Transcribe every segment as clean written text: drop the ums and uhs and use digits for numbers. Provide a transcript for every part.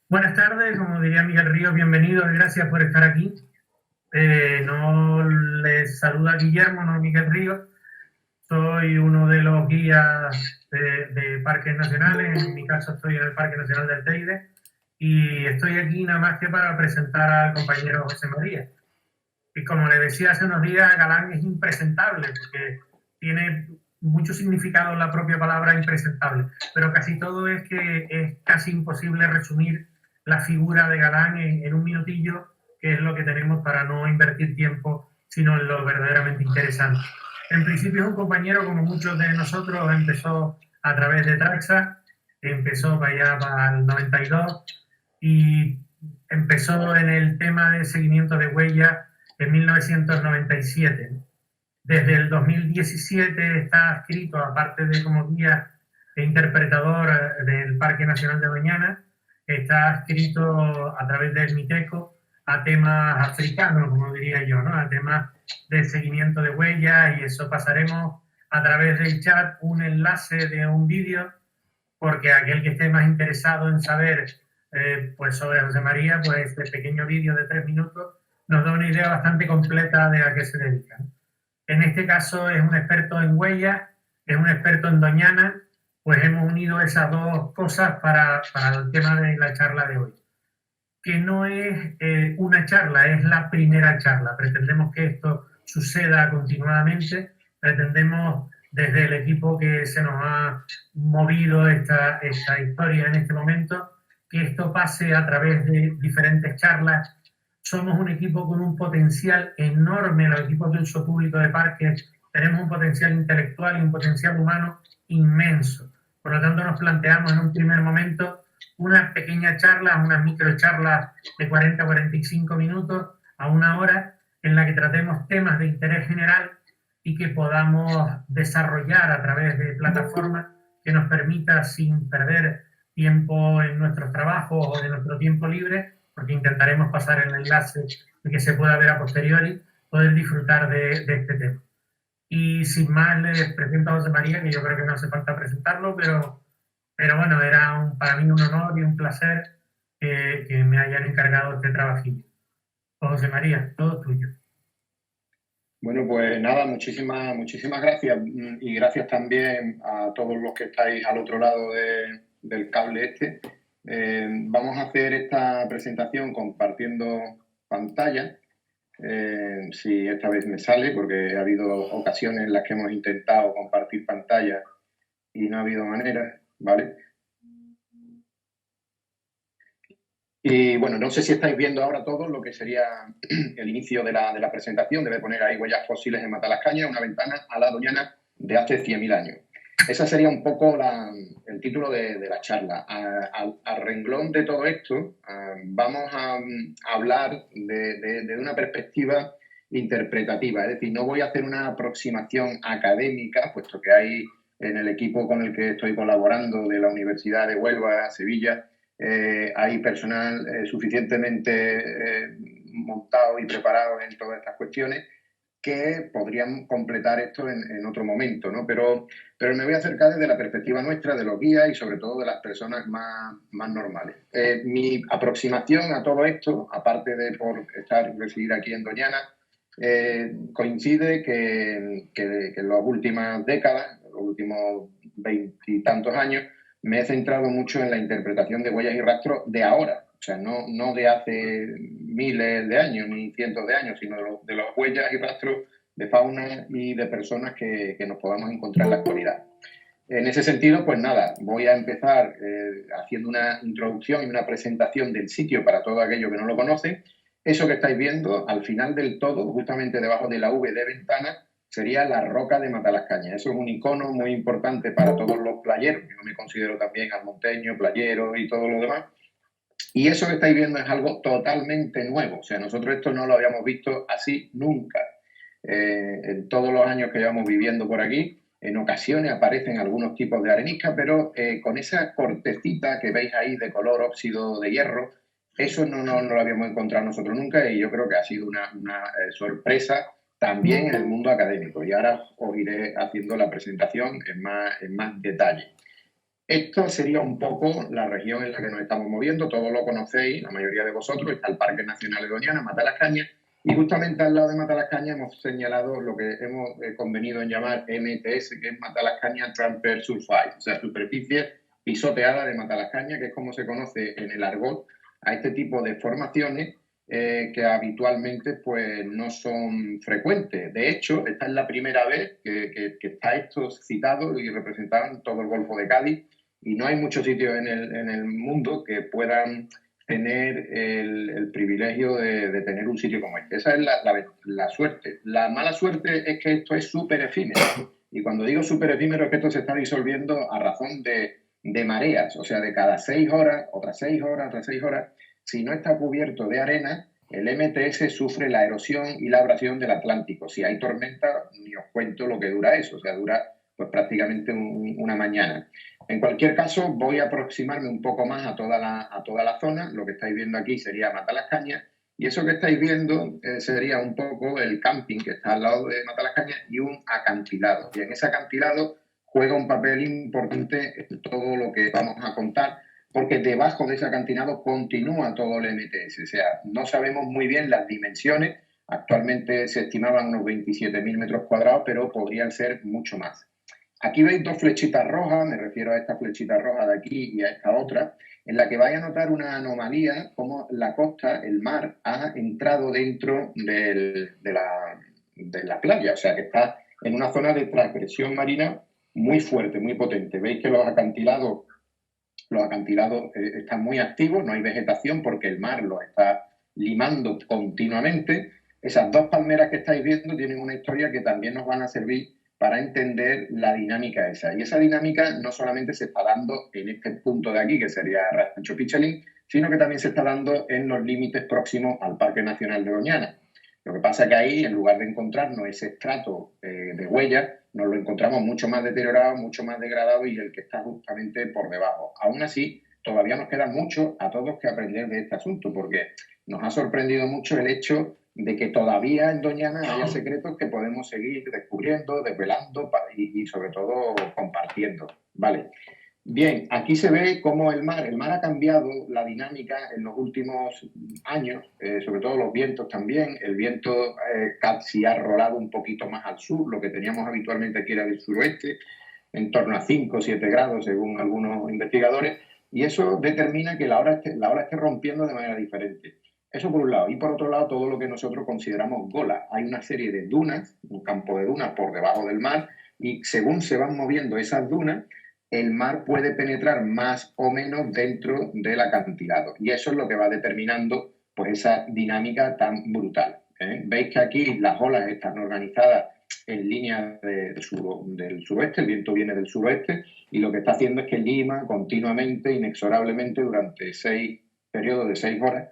Buenas tardes, como diría Miguel Ríos, bienvenidos y gracias por estar aquí. No les saluda Guillermo, no Miguel Ríos. Soy uno de los guías de parques nacionales, en mi caso estoy en el Parque Nacional del Teide y estoy aquí nada más que para presentar al compañero José María. Y como le decía hace unos días, Galán es impresentable porque tiene mucho significado la propia palabra impresentable, pero casi todo es que es casi imposible resumir la figura de Galán en un minutillo, que es lo que tenemos para no invertir tiempo, sino en lo verdaderamente interesante. En principio es un compañero, como muchos de nosotros, empezó a través de Traxa, empezó para allá para el 92 y empezó en el tema de seguimiento de huellas en 1997. Desde el 2017 está adscrito, aparte de como guía e interpretador del Parque Nacional de Doñana, está adscrito a través del MITECO a temas africanos, como diría yo, ¿no? A temas de seguimiento de huellas, y eso pasaremos a través del chat un enlace de un vídeo, porque aquel que esté más interesado en saber pues sobre José María, pues este pequeño vídeo de 3 minutos nos da una idea bastante completa de a qué se dedica. En este caso es un experto en huellas, es un experto en Doñana, pues hemos unido esas dos cosas para el tema de la charla de hoy, que no es una charla, es la primera charla. Pretendemos que esto suceda continuadamente, pretendemos desde el equipo que se nos ha movido esta historia en este momento, que esto pase a través de diferentes charlas. Somos un equipo con un potencial enorme, los equipos de uso público de parques, tenemos un potencial intelectual y un potencial humano inmenso. Por lo tanto, nos planteamos en un primer momento una pequeña charla, unas microcharlas de 40 a 45 minutos a una hora, en la que tratemos temas de interés general y que podamos desarrollar a través de plataformas que nos permita, sin perder tiempo en nuestros trabajos o de nuestro tiempo libre, porque intentaremos pasar el enlace y que se pueda ver a posteriori, poder disfrutar de este tema. Y sin más, les presento a José María, que yo creo que no hace falta presentarlo, pero bueno, era para mí un honor y un placer que me hayan encargado este trabajillo. Pues José María, todo tuyo. Bueno, pues nada, muchísimas gracias y gracias también a todos los que estáis al otro lado del cable este. Vamos a hacer esta presentación compartiendo pantalla, si esta vez me sale, porque ha habido ocasiones en las que hemos intentado compartir pantalla y no ha habido manera, ¿vale? Y bueno, no sé si estáis viendo ahora todos lo que sería el inicio de la presentación. Debe poner ahí huellas fósiles en Matalascaña, una ventana a la Doñana de hace 100.000 años. Ese sería un poco el título de la charla. Al renglón de todo esto, vamos a hablar de una perspectiva interpretativa. Es decir, no voy a hacer una aproximación académica, puesto que hay en el equipo con el que estoy colaborando de la Universidad de Huelva, Sevilla, hay personal suficientemente montado y preparado en todas estas cuestiones que podrían completar esto en otro momento, ¿no? Pero me voy a acercar desde la perspectiva nuestra, de los guías y sobre todo de las personas más normales. Mi aproximación a todo esto, aparte de por residir aquí en Doñana, coincide que en las últimas décadas, los últimos 20 y tantos años, me he centrado mucho en la interpretación de huellas y rastros de ahora, o sea, no de hace miles de años ni cientos de años, sino de las huellas y rastros de fauna y de personas que nos podamos encontrar en la actualidad. En ese sentido, pues nada, voy a empezar haciendo una introducción y una presentación del sitio para todo aquello que no lo conocen. Eso que estáis viendo, al final del todo, justamente debajo de la V de ventana, sería la roca de Matalascaña. Eso es un icono muy importante para todos los playeros. Yo me considero también almonteño, playero y todo lo demás. Y eso que estáis viendo es algo totalmente nuevo. O sea, nosotros esto no lo habíamos visto así nunca. En todos los años que llevamos viviendo por aquí, en ocasiones aparecen algunos tipos de arenisca, pero con esa cortecita que veis ahí de color óxido de hierro, eso no lo habíamos encontrado nosotros nunca, y yo creo que ha sido una sorpresa también en el mundo académico. Y ahora os iré haciendo la presentación en más detalle. Esto sería un poco la región en la que nos estamos moviendo, todos lo conocéis, la mayoría de vosotros, está el Parque Nacional de Doñana, Matalascañas, y justamente al lado de Matalascañas hemos señalado lo que hemos convenido en llamar MTS, que es Matalascañas Transfer Surface, o sea, superficie pisoteada de Matalascañas, que es como se conoce en el argot a este tipo de formaciones que habitualmente pues no son frecuentes. De hecho, esta es la primera vez que está esto citado y representado en todo el Golfo de Cádiz, y no hay muchos sitios en el mundo que puedan tener el privilegio de tener un sitio como este. Esa es la suerte. La mala suerte es que esto es súper efímero. Y cuando digo súper efímero es que esto se está disolviendo a razón de mareas, o sea, de cada 6 horas, otras 6 horas, otras 6 horas. Si no está cubierto de arena, el MTS sufre la erosión y la abrasión del Atlántico. Si hay tormenta, ni os cuento lo que dura eso, o sea, dura pues prácticamente una mañana. En cualquier caso, voy a aproximarme un poco más a toda la zona. Lo que estáis viendo aquí sería Matalascañas, y eso que estáis viendo sería un poco el camping que está al lado de Matalascañas y un acantilado. Y en ese acantilado juega un papel importante en todo lo que vamos a contar, porque debajo de ese acantilado continúa todo el MTS. O sea, no sabemos muy bien las dimensiones. Actualmente se estimaban unos 27.000 metros cuadrados, pero podrían ser mucho más. Aquí veis dos flechitas rojas, me refiero a esta flechita roja de aquí y a esta otra, en la que vais a notar una anomalía, como la costa, el mar, ha entrado dentro de la playa, o sea que está en una zona de transgresión marina muy fuerte, muy potente. Veis que los acantilados están muy activos, no hay vegetación porque el mar los está limando continuamente. Esas dos palmeras que estáis viendo tienen una historia que también nos van a servir para entender la dinámica esa. Y esa dinámica no solamente se está dando en este punto de aquí, que sería Rancho Pichelín, sino que también se está dando en los límites próximos al Parque Nacional de Doñana. Lo que pasa es que ahí, en lugar de encontrarnos ese estrato de huellas, nos lo encontramos mucho más deteriorado, mucho más degradado, y el que está justamente por debajo. Aún así, todavía nos queda mucho a todos que aprender de este asunto, porque nos ha sorprendido mucho el hecho de que todavía en Doñana haya secretos que podemos seguir descubriendo, desvelando y sobre todo compartiendo. Vale. Bien, aquí se ve cómo el mar ha cambiado la dinámica en los últimos años, sobre todo los vientos también. El viento casi ha rolado un poquito más al sur, lo que teníamos habitualmente aquí era del suroeste, en torno a 5 o 7 grados según algunos investigadores, y eso determina que la ola esté rompiendo de manera diferente. Eso por un lado. Y por otro lado, todo lo que nosotros consideramos gola. Hay una serie de dunas, un campo de dunas por debajo del mar, y según se van moviendo esas dunas, el mar puede penetrar más o menos dentro del acantilado. Y eso es lo que va determinando pues esa dinámica tan brutal. Veis que aquí las olas están organizadas en línea del suroeste, el viento viene del suroeste, y lo que está haciendo es que lima continuamente, inexorablemente, durante 6 periodos de 6 horas,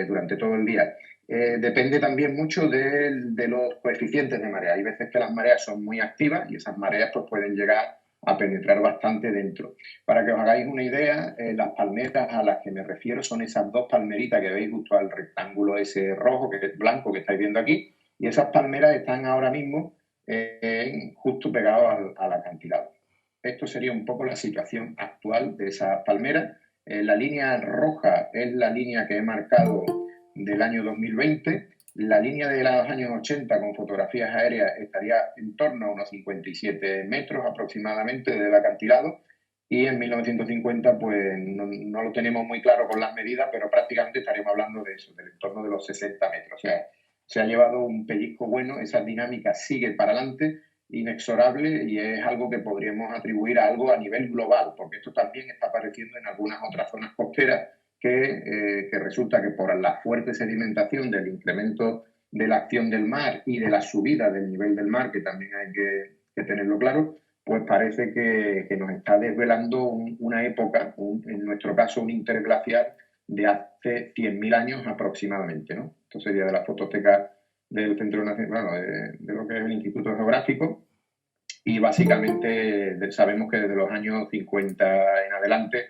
durante todo el día. Depende también mucho de los coeficientes de marea. Hay veces que las mareas son muy activas y esas mareas pues, pueden llegar a penetrar bastante dentro. Para que os hagáis una idea, las palmeras a las que me refiero son esas dos palmeritas que veis justo al rectángulo ese rojo, que es blanco, que estáis viendo aquí, y esas palmeras están ahora mismo justo pegados al acantilado. Esto sería un poco la situación actual de esas palmeras. La línea roja es la línea que he marcado del año 2020. La línea de los años 80 con fotografías aéreas estaría en torno a unos 57 metros aproximadamente del acantilado, y en 1950 pues no lo tenemos muy claro con las medidas, pero prácticamente estaríamos hablando de eso, del entorno de los 60 metros. O sea, se ha llevado un pellizco bueno, esa dinámica sigue para adelante, inexorable, y es algo que podríamos atribuir a algo a nivel global, porque esto también está apareciendo en algunas otras zonas costeras que resulta que por la fuerte sedimentación del incremento de la acción del mar y de la subida del nivel del mar, que también hay que tenerlo claro, pues parece que nos está desvelando una época, en nuestro caso un interglacial de hace 100.000 años aproximadamente, ¿no? Esto sería de la fototeca del Centro Nacional, bueno, de lo que es el Instituto Geográfico, y básicamente sabemos que desde los años 50 en adelante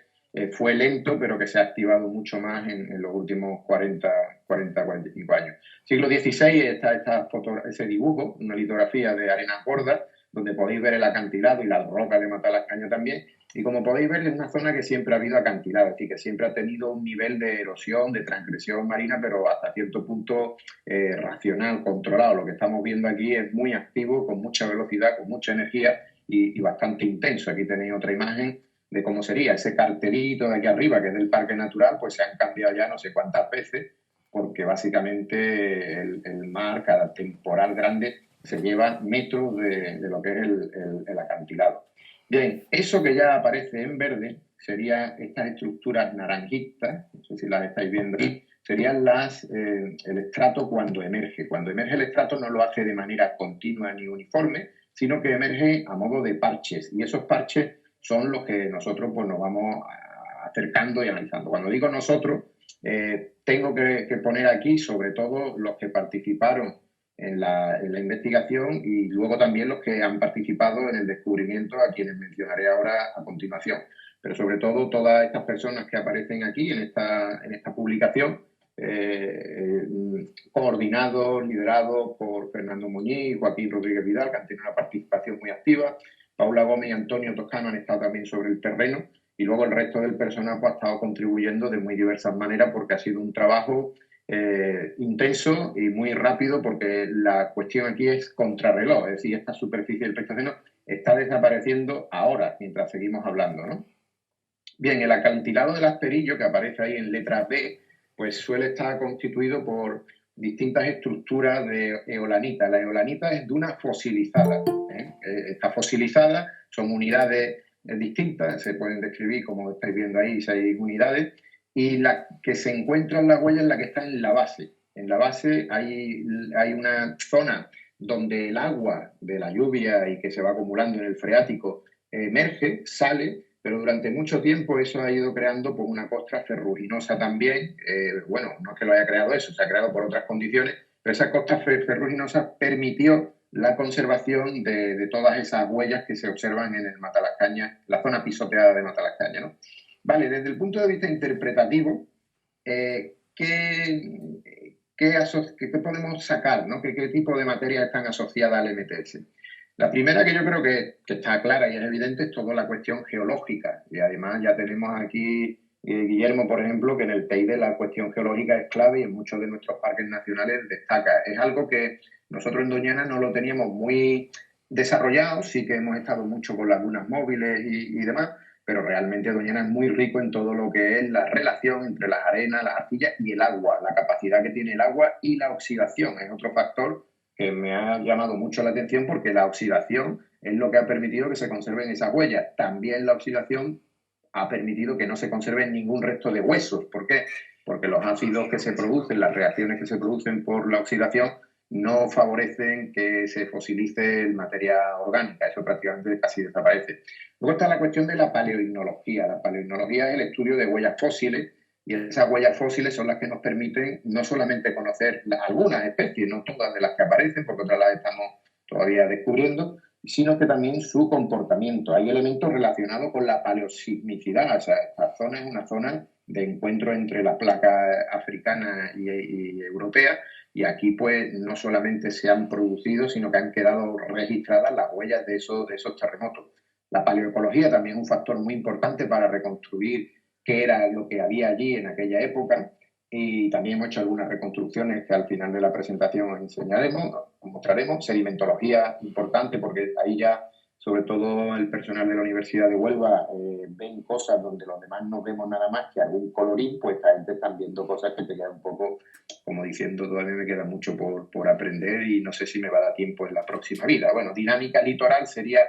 fue lento, pero que se ha activado mucho más en los últimos 45 años. Siglo XVI está ese dibujo, una litografía de arenas gordas, donde podéis ver el acantilado y la roca de Matalascaña también. Y como podéis ver, es una zona que siempre ha habido acantilado, es decir, que siempre ha tenido un nivel de erosión, de transgresión marina, pero hasta cierto punto racional, controlado. Lo que estamos viendo aquí es muy activo, con mucha velocidad, con mucha energía y bastante intenso. Aquí tenéis otra imagen de cómo sería ese cartelito de aquí arriba, que es del Parque Natural, pues se han cambiado ya no sé cuántas veces, porque básicamente el mar, cada temporal grande, se lleva metros de lo que es el acantilado. Bien, eso que ya aparece en verde serían estas estructuras naranjitas, no sé si las estáis viendo ahí, serían el estrato cuando emerge. Cuando emerge el estrato no lo hace de manera continua ni uniforme, sino que emerge a modo de parches. Y esos parches son los que nosotros pues, nos vamos acercando y analizando. Cuando digo nosotros, tengo que poner aquí sobre todo los que participaron en la investigación y luego también los que han participado en el descubrimiento, a quienes mencionaré ahora a continuación. Pero sobre todo todas estas personas que aparecen aquí en esta publicación, coordinados, liderados por Fernando Muñiz y Joaquín Rodríguez Vidal, que han tenido una participación muy activa. Paula Gómez y Antonio Toscano han estado también sobre el terreno y luego el resto del personal pues, ha estado contribuyendo de muy diversas maneras porque ha sido un trabajo intenso y muy rápido porque la cuestión aquí es contrarreloj, es decir, esta superficie del Pleistoceno está desapareciendo ahora mientras seguimos hablando, ¿no? Bien, el acantilado del Asperillo, que aparece ahí en letra B, pues suele estar constituido por distintas estructuras de eolanita. La eolanita es duna fosilizada. Está fosilizada, son unidades distintas, se pueden describir, como estáis viendo ahí, 6 unidades, y la que se encuentra en la huella es la que está en la base. En la base hay una zona donde el agua de la lluvia y que se va acumulando en el freático emerge, sale, pero durante mucho tiempo eso ha ido creando pues, una costra ferruginosa también. Bueno, no es que lo haya creado eso, se ha creado por otras condiciones, pero esa costra ferruginosa permitió la conservación de todas esas huellas que se observan en el Matalascaña, la zona pisoteada de Matalascaña, ¿no? Vale, desde el punto de vista interpretativo, ¿qué podemos sacar? ¿No? ¿Qué tipo de materias están asociadas al MTS? La primera que yo creo que está clara y es evidente es toda la cuestión geológica. Y además ya tenemos aquí, Guillermo, por ejemplo, que en el Teide la cuestión geológica es clave y en muchos de nuestros parques nacionales destaca. Es algo que nosotros en Doñana no lo teníamos muy desarrollado, sí que hemos estado mucho con las lunas móviles y demás, pero realmente Doñana es muy rico en todo lo que es la relación entre las arenas, las arcillas y el agua, la capacidad que tiene el agua y la oxidación. Es otro factor que me ha llamado mucho la atención porque la oxidación es lo que ha permitido que se conserven esas huellas. También la oxidación ha permitido que no se conserven ningún resto de huesos. ¿Por qué? Porque los ácidos que se producen, las reacciones que se producen por la oxidación, no favorecen que se fosilice el materia orgánica. Eso prácticamente casi desaparece. Luego está la cuestión de la paleoignología. La paleoignología es el estudio de huellas fósiles y esas huellas fósiles son las que nos permiten no solamente conocer algunas especies, no todas de las que aparecen, porque otras las estamos todavía descubriendo, sino que también su comportamiento. Hay elementos relacionados con la paleosismicidad. O sea, esta zona es una zona de encuentro entre la placa africana y europea, y aquí pues no solamente se han producido, sino que han quedado registradas las huellas de esos terremotos. La paleoecología también es un factor muy importante para reconstruir qué era lo que había allí en aquella época, y también hemos hecho algunas reconstrucciones que al final de la presentación os enseñaremos, os mostraremos. Sedimentología importante porque ahí ya sobre todo el personal de la Universidad de Huelva ven cosas donde los demás no vemos nada más que algún colorín, pues esta gente están viendo cosas que te quedan un poco como diciendo todavía me queda mucho por aprender y no sé si me va a dar tiempo en la próxima vida. Bueno, dinámica litoral sería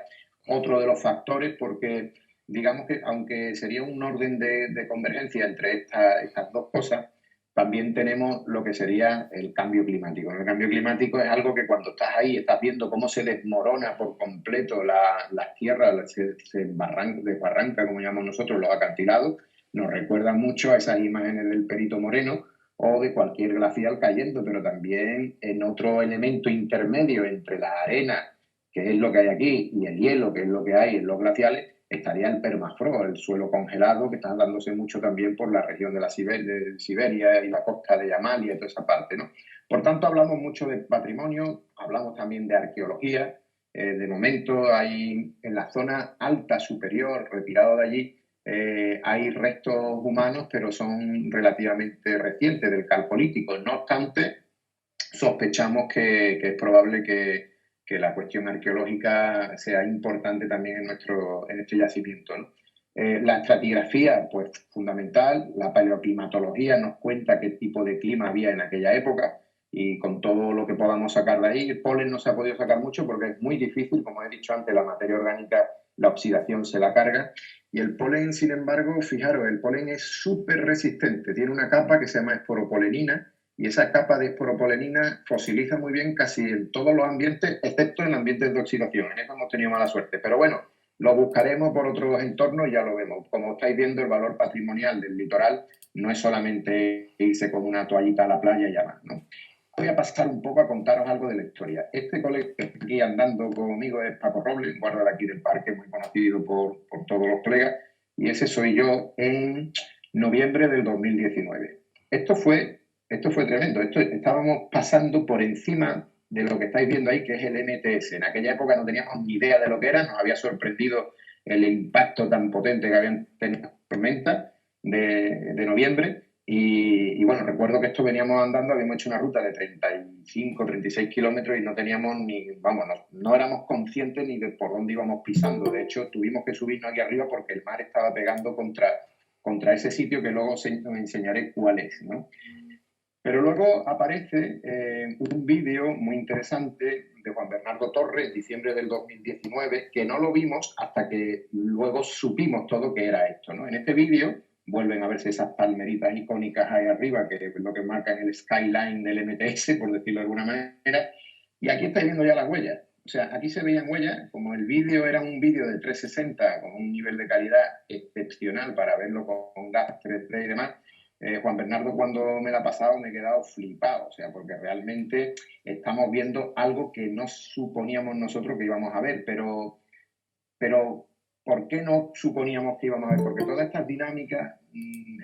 otro de los factores porque digamos que aunque sería un orden de convergencia entre estas dos cosas, también tenemos lo que sería el cambio climático. El cambio climático es algo que cuando estás ahí, estás viendo cómo se desmorona por completo las tierras, se desbarranca, como llamamos nosotros, los acantilados, nos recuerda mucho a esas imágenes del Perito Moreno o de cualquier glacial cayendo, pero también en otro elemento intermedio entre la arena, que es lo que hay aquí, y el hielo, que es lo que hay en los glaciales, estaría el permafrost, el suelo congelado, que está dándose mucho también por la región de Siberia y la costa de Yamalia y toda esa parte, ¿no? Por tanto, hablamos mucho de patrimonio, hablamos también de arqueología, De momento hay en la zona alta superior, retirado de allí, hay restos humanos, pero son relativamente recientes del Calcolítico. No obstante, sospechamos que es probable que la cuestión arqueológica sea importante también en este yacimiento, ¿no? La estratigrafía, pues fundamental, la paleoclimatología nos cuenta qué tipo de clima había en aquella época y con todo lo que podamos sacar de ahí. El polen no se ha podido sacar mucho porque es muy difícil, como he dicho antes, la materia orgánica, la oxidación se la carga. Y el polen, sin embargo, fijaros, el polen es súper resistente, tiene una capa que se llama esporopolenina, y esa capa de esporopolenina fosiliza muy bien casi en todos los ambientes, excepto en ambientes de oxidación. En eso hemos tenido mala suerte. Pero bueno, lo buscaremos por otros entornos y ya lo vemos. Como estáis viendo, el valor patrimonial del litoral no es solamente irse con una toallita a la playa y ya más, ¿no? Voy a pasar un poco a contaros algo de la historia. Este colega que está aquí andando conmigo es Paco Robles, guarda de aquí del parque, muy conocido por todos los colegas, y ese soy yo en noviembre del 2019. Esto fue tremendo. Estábamos pasando por encima de lo que estáis viendo ahí, que es el MTS. En aquella época no teníamos ni idea de lo que era, nos había sorprendido el impacto tan potente que habían tenido las tormentas de noviembre. Y bueno, recuerdo que esto veníamos andando, habíamos hecho una ruta de 35, 36 kilómetros y no teníamos ni, vamos, no éramos conscientes ni de por dónde íbamos pisando. De hecho, tuvimos que subirnos aquí arriba porque el mar estaba pegando contra ese sitio que luego os enseñaré cuál es, ¿no? Pero luego aparece un vídeo muy interesante de Juan Bernardo Torres, diciembre del 2019, que no lo vimos hasta que luego supimos todo que era esto, ¿no? En este vídeo vuelven a verse esas palmeritas icónicas ahí arriba, que es lo que marcan el skyline del MTS, por decirlo de alguna manera, y aquí estáis viendo ya las huellas. O sea, aquí se veían huellas, como el vídeo era un vídeo de 360 con un nivel de calidad excepcional para verlo con gas 3D y demás. Juan Bernardo, cuando me la ha pasado, me he quedado flipado, o sea, porque realmente estamos viendo algo que no suponíamos nosotros que íbamos a ver, pero ¿por qué no suponíamos que íbamos a ver? Porque todas estas dinámicas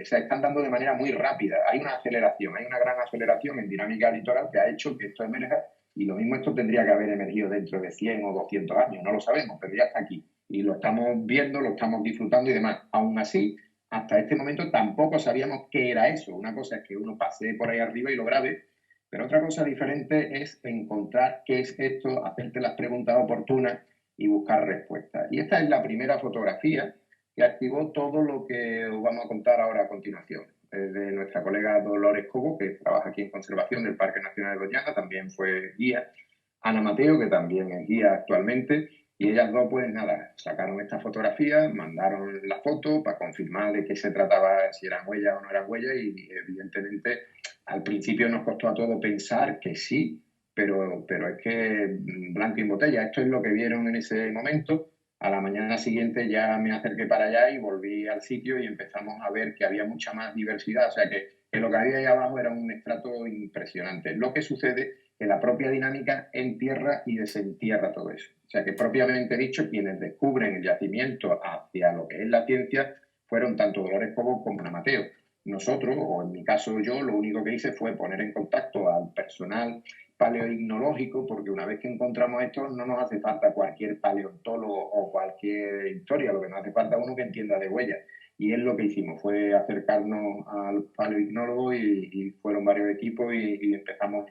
se están dando de manera muy rápida. Hay una aceleración, hay una gran aceleración en dinámica litoral que ha hecho que esto emerja, y lo mismo esto tendría que haber emergido dentro de 100 o 200 años, no lo sabemos, pero ya está aquí. Y lo estamos viendo, lo estamos disfrutando y demás. Aún así, hasta este momento tampoco sabíamos qué era eso. Una cosa es que uno pase por ahí arriba y lo grabe, pero otra cosa diferente es encontrar qué es esto, hacerte las preguntas oportunas y buscar respuestas. Y esta es la primera fotografía que activó todo lo que os vamos a contar ahora a continuación. De nuestra colega Dolores Cobo, que trabaja aquí en conservación del Parque Nacional de Doñana, también fue guía. Ana Mateo, que también es guía actualmente, y ellas dos, pues nada, sacaron esta fotografía, mandaron la foto para confirmar de qué se trataba, si eran huellas o no eran huellas, y evidentemente al principio nos costó a todos pensar que sí, pero es que blanco y botella, esto es lo que vieron en ese momento. A la mañana siguiente ya me acerqué para allá y volví al sitio y empezamos a ver que había mucha más diversidad, o sea que lo que había ahí abajo era un estrato impresionante. Lo que sucede que la propia dinámica entierra y desentierra todo eso. O sea que propiamente dicho, quienes descubren el yacimiento hacia lo que es la ciencia fueron tanto Dolores Cobo como Ana Mateo. Nosotros, o en mi caso yo, lo único que hice fue poner en contacto al personal paleoignológico, porque una vez que encontramos esto no nos hace falta cualquier paleontólogo o cualquier historia, lo que nos hace falta es uno que entienda de huellas. Y es lo que hicimos, fue acercarnos al paleoignólogo y fueron varios equipos y empezamos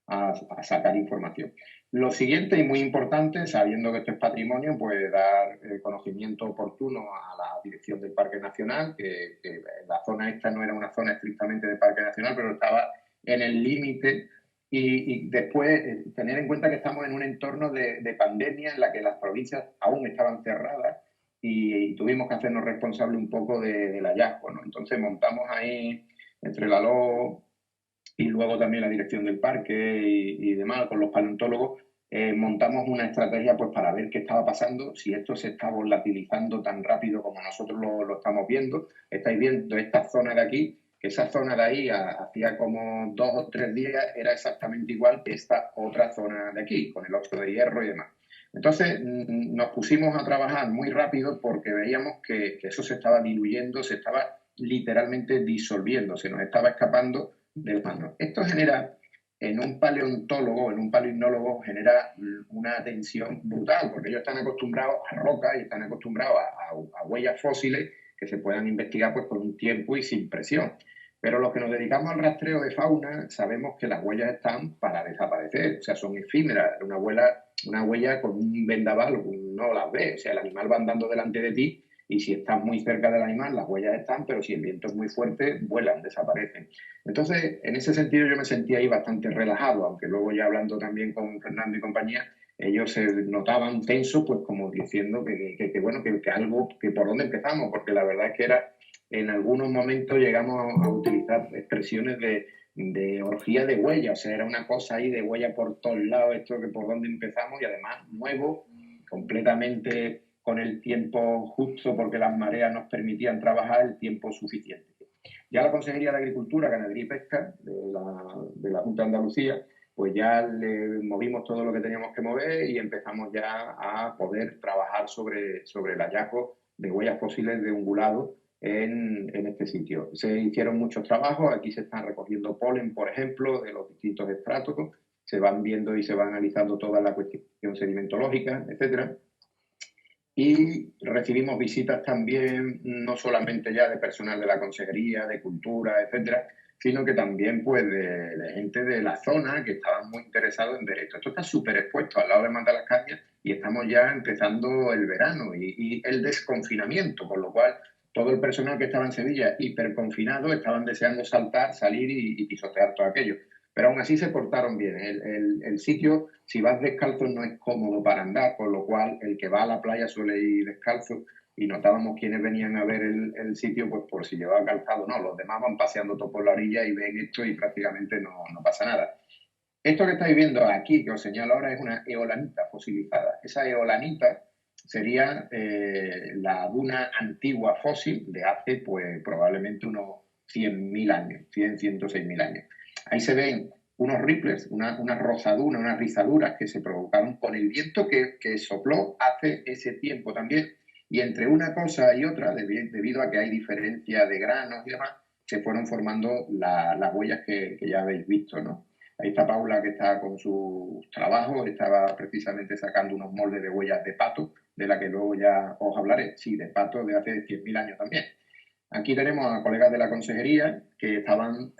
a sacar información. Lo siguiente y muy importante, sabiendo que esto es patrimonio, pues dar conocimiento oportuno a la dirección del Parque Nacional, que la zona esta no era una zona estrictamente de Parque Nacional, pero estaba en el límite. Y después tener en cuenta que estamos en un entorno de pandemia en la que las provincias aún estaban cerradas y tuvimos que hacernos responsables un poco del hallazgo, ¿no? Entonces montamos ahí entre la LO y luego también la dirección del parque y demás, con los paleontólogos, montamos una estrategia pues para ver qué estaba pasando, si esto se está volatilizando tan rápido como nosotros lo estamos viendo. Estáis viendo esta zona de aquí, que esa zona de ahí hacía como 2 o 3 días era exactamente igual que esta otra zona de aquí, con el óxido de hierro y demás. Entonces nos pusimos a trabajar muy rápido porque veíamos que eso se estaba diluyendo, se estaba literalmente disolviendo, se nos estaba escapando del mano. Esto genera en un paleontólogo, en un paleognólogo, genera una tensión brutal, porque ellos están acostumbrados a rocas y están acostumbrados a huellas fósiles que se puedan investigar pues con un tiempo y sin presión. Pero los que nos dedicamos al rastreo de fauna sabemos que las huellas están para desaparecer, o sea, son efímeras. Una huella con un vendaval no las ves, o sea, el animal va andando delante de ti y si estás muy cerca del animal las huellas están, pero si el viento es muy fuerte, vuelan, desaparecen. Entonces, en ese sentido yo me sentía ahí bastante relajado, aunque luego ya hablando también con Fernando y compañía, ellos se notaban tensos, pues como diciendo bueno, que algo, que por dónde empezamos, porque la verdad es que era, en algunos momentos llegamos a utilizar expresiones de orgía de huella, o sea, era una cosa ahí de huella por todos lados, esto que por dónde empezamos y además nuevo, completamente con el tiempo justo porque las mareas nos permitían trabajar el tiempo suficiente. Ya la Consejería de Agricultura, Ganadería y Pesca de la Junta de Andalucía, pues ya le movimos todo lo que teníamos que mover y empezamos ya a poder trabajar sobre el hallazgo de huellas fósiles de ungulado en este sitio. Se hicieron muchos trabajos, aquí se están recogiendo polen, por ejemplo, de los distintos estratos, se van viendo y se va analizando toda la cuestión sedimentológica, etcétera. Y recibimos visitas también, no solamente ya de personal de la Consejería, de Cultura, etcétera, sino que también pues de gente de la zona que estaban muy interesados en ver esto. Esto está súper expuesto al lado de Mandalascañas y estamos ya empezando el verano y el desconfinamiento, con lo cual todo el personal que estaba en Sevilla hiperconfinado estaban deseando saltar, salir y pisotear todo aquello. Pero aún así se portaron bien. El sitio, si vas descalzo, no es cómodo para andar, por lo cual el que va a la playa suele ir descalzo y notábamos quienes venían a ver el sitio, pues por si llevaba calzado, no, los demás van paseando todo por la orilla y ven esto y prácticamente no pasa nada. Esto que estáis viendo aquí, que os señalo ahora, es una eolanita fosilizada. Esa eolanita sería la duna antigua fósil de hace, pues probablemente unos 100.000 años, 106.000 años. Ahí se ven unos ripples, una rozadura, unas rizaduras que se provocaron con el viento que sopló hace ese tiempo también. Y entre una cosa y otra, debido a que hay diferencia de granos y demás, se fueron formando las huellas que ya habéis visto, ¿no? Ahí está Paula, que está con sus trabajos, estaba precisamente sacando unos moldes de huellas de pato, de la que luego ya os hablaré. Sí, de pato de hace 100.000 años también. Aquí tenemos a colegas de la consejería que estaban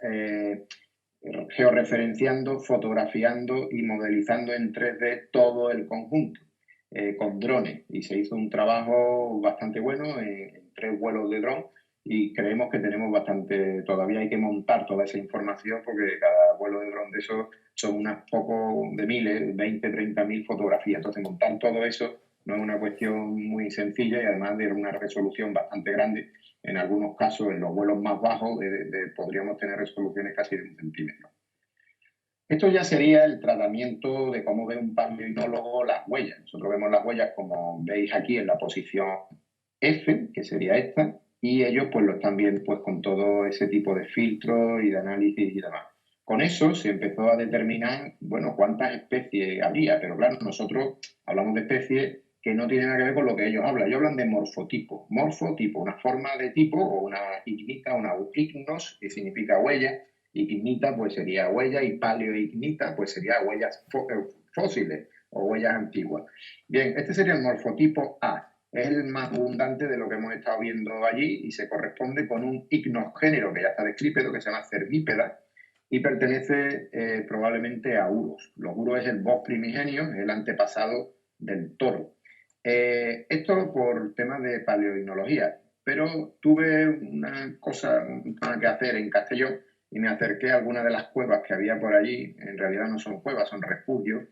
georreferenciando, fotografiando y modelizando en 3D todo el conjunto con drones. Y se hizo un trabajo bastante bueno en 3 vuelos de dron y creemos que tenemos bastante, todavía hay que montar toda esa información porque cada vuelo de dron de esos son unas pocos de miles, 20, 30.000 fotografías. Entonces montar todo eso no es una cuestión muy sencilla y además de una resolución bastante grande. En algunos casos, en los vuelos más bajos, podríamos tener resoluciones casi de 1 centímetro. Esto ya sería el tratamiento de cómo ve un paleognólogo las huellas. Nosotros vemos las huellas, como veis aquí, en la posición F, que sería esta, y ellos pues lo están viendo pues, con todo ese tipo de filtros y de análisis y demás. Con eso se empezó a determinar, bueno, cuántas especies habría, pero claro, nosotros hablamos de especies que no tienen nada que ver con lo que ellos hablan. Ellos hablan de morfotipo. Morfotipo, una forma de tipo o una ignita, una ignos, que significa huella. Ignita pues sería huella y paleoignita pues sería huellas fósiles o huellas antiguas. Bien, este sería el morfotipo A. Es el más abundante de lo que hemos estado viendo allí y se corresponde con un ignosgénero que ya está descrito, que se llama Cervípeda, y pertenece probablemente a Uros. Los Uros es el bos primigenio, es el antepasado del toro. Esto por temas de paleoignología, pero tuve una cosa que hacer en Castellón y me acerqué a algunas de las cuevas que había por allí. En realidad no son cuevas, son refugios.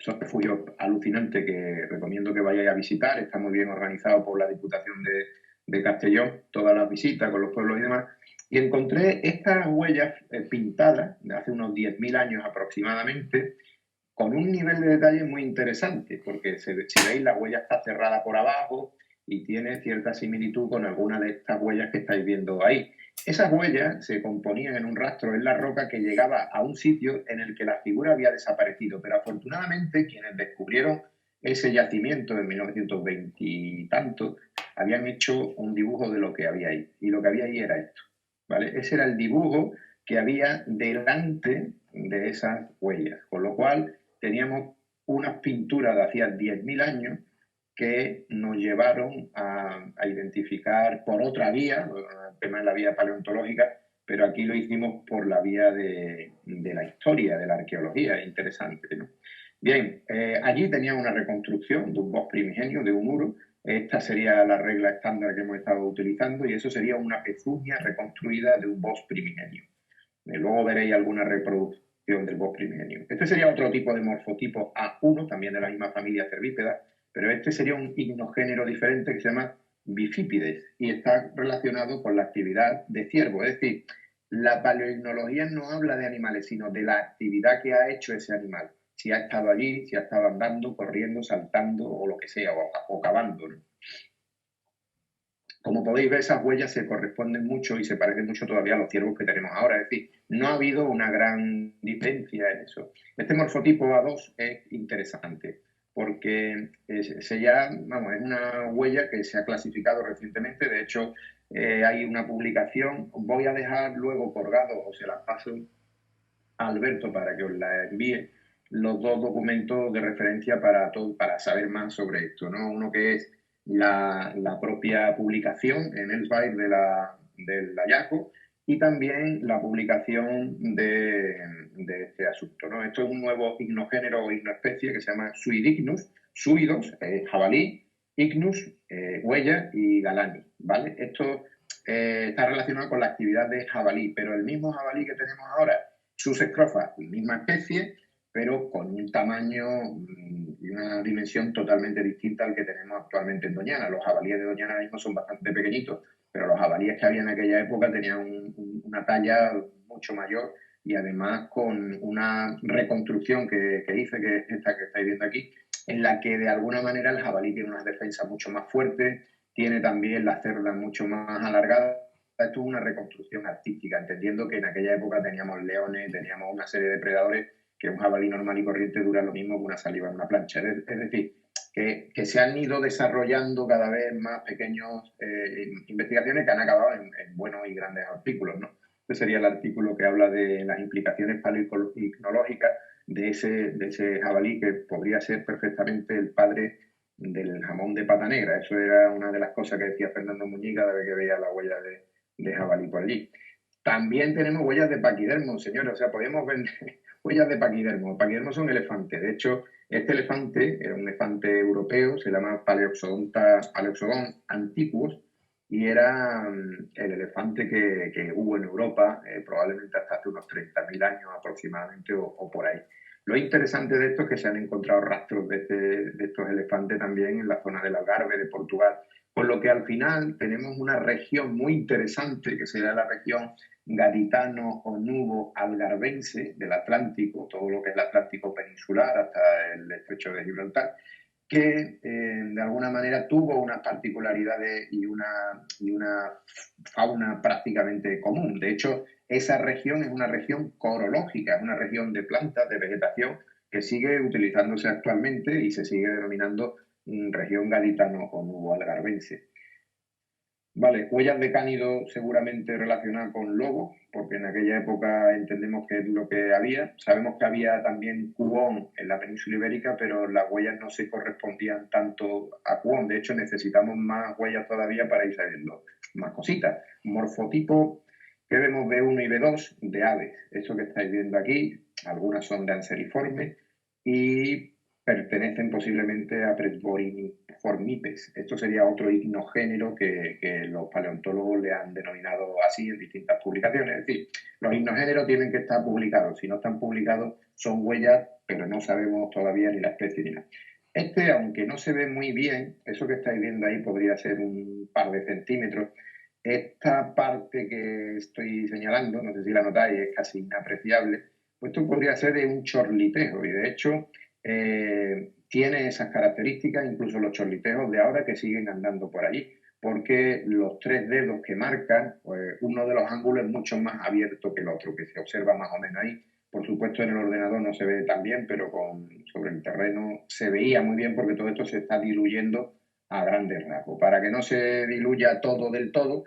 Son refugios alucinantes que recomiendo que vayáis a visitar. Está muy bien organizado por la Diputación de Castellón, todas las visitas con los pueblos y demás. Y encontré estas huellas pintadas de hace unos 10.000 años aproximadamente, con un nivel de detalle muy interesante, porque si veis la huella está cerrada por abajo y tiene cierta similitud con alguna de estas huellas que estáis viendo ahí. Esas huellas se componían en un rastro en la roca que llegaba a un sitio en el que la figura había desaparecido, pero afortunadamente quienes descubrieron ese yacimiento en 1920 y tanto habían hecho un dibujo de lo que había ahí, y lo que había ahí era esto, ¿vale? Ese era el dibujo que había delante de esas huellas, con lo cual teníamos unas pinturas de hacía 10.000 años que nos llevaron a identificar por otra vía, el tema de la vía paleontológica, pero aquí lo hicimos por la vía de la historia, de la arqueología, interesante, ¿no? Bien, allí tenía una reconstrucción de un box primigenio, de un muro. Esta sería la regla estándar que hemos estado utilizando y eso sería una pezuña reconstruida de un box primigenio. Luego veréis alguna reproducción del box primigenio. Este sería otro tipo de morfotipo A1, también de la misma familia cervípeda, pero este sería un ignogénero diferente que se llama Bifípides y está relacionado con la actividad de ciervo. Es decir, la paleoignología no habla de animales, sino de la actividad que ha hecho ese animal. Si ha estado allí, si ha estado andando, corriendo, saltando o lo que sea, o cavando, ¿no? Como podéis ver, esas huellas se corresponden mucho y se parecen mucho todavía a los ciervos que tenemos ahora. Es decir, no ha habido una gran diferencia en eso. Este morfotipo A2 es interesante porque es una huella que se ha clasificado recientemente. De hecho, hay una publicación. Voy a dejar luego colgado, o se las paso a Alberto para que os la envíe, los dos documentos de referencia para saber más sobre esto, ¿no? Uno que es la propia publicación en Elsevier del hallazgo y también la publicación de este asunto, ¿no? Esto es un nuevo ignogénero o ignoespecie que se llama Suidignus, suidos, jabalí, ignus, huella y galani, ¿vale? Esto está relacionado con la actividad de jabalí, pero el mismo jabalí que tenemos ahora, sus escrofas, misma especie, pero con un tamaño y una dimensión totalmente distinta al que tenemos actualmente en Doñana. Los jabalíes de Doñana ahora mismo son bastante pequeñitos, pero los jabalíes que había en aquella época tenían una talla mucho mayor y además con una reconstrucción que hice, que es esta que estáis viendo aquí, en la que de alguna manera el jabalí tiene unas defensas mucho más fuertes, tiene también las células mucho más alargadas. Esto es una reconstrucción artística, entendiendo que en aquella época teníamos leones, teníamos una serie de depredadores que un jabalí normal y corriente dura lo mismo que una saliva en una plancha. Es decir, que se han ido desarrollando cada vez más pequeños investigaciones que han acabado en buenos y grandes artículos, ¿no? Este sería el artículo que habla de las implicaciones paleoignológicas de ese jabalí que podría ser perfectamente el padre del jamón de pata negra. Eso era una de las cosas que decía Fernando Muñiz cada vez que veía la huella de jabalí por allí. También tenemos huellas de paquidermo, señores. O sea, podemos vender huellas de paquidermo. Paquidermo son elefantes. De hecho, este elefante era un elefante europeo, se llama Paleoxodon antiquus, y era el elefante que hubo en Europa probablemente hasta hace unos 30.000 años aproximadamente o por ahí. Lo interesante de esto es que se han encontrado rastros de estos elefantes también en la zona del Algarve, de Portugal, por lo que al final tenemos una región muy interesante que será la región gaditano o nubo algarvense del Atlántico, todo lo que es el Atlántico peninsular hasta el estrecho de Gibraltar, que de alguna manera tuvo unas particularidades y una fauna prácticamente común. De hecho, esa región es una región corológica, es una región de plantas, de vegetación, que sigue utilizándose actualmente y se sigue denominando región gaditano o nubo algarvense. Vale, huellas de cánido seguramente relacionadas con lobo, porque en aquella época entendemos que es lo que había. Sabemos que había también cuón en la península ibérica, pero las huellas no se correspondían tanto a cuón. De hecho, necesitamos más huellas todavía para ir sabiendo más cositas. Morfotipo que vemos B1 y B2 de aves. Eso que estáis viendo aquí, algunas son de anseriforme y pertenecen posiblemente a Presboriformipes. Esto sería otro ignogénero que los paleontólogos le han denominado así en distintas publicaciones. Es decir, los ignogéneros tienen que estar publicados. Si no están publicados, son huellas, pero no sabemos todavía ni la especie ni nada. Este, aunque no se ve muy bien, eso que estáis viendo ahí podría ser un par de centímetros. Esta parte que estoy señalando, no sé si la notáis, es casi inapreciable. Pues esto podría ser de un chorlitejo y de hecho tiene esas características, incluso los chorlitejos de ahora que siguen andando por allí, porque los tres dedos que marcan, pues uno de los ángulos es mucho más abierto que el otro, que se observa más o menos ahí. Por supuesto en el ordenador no se ve tan bien, pero sobre el terreno se veía muy bien porque todo esto se está diluyendo a grandes rasgos. Para que no se diluya todo del todo,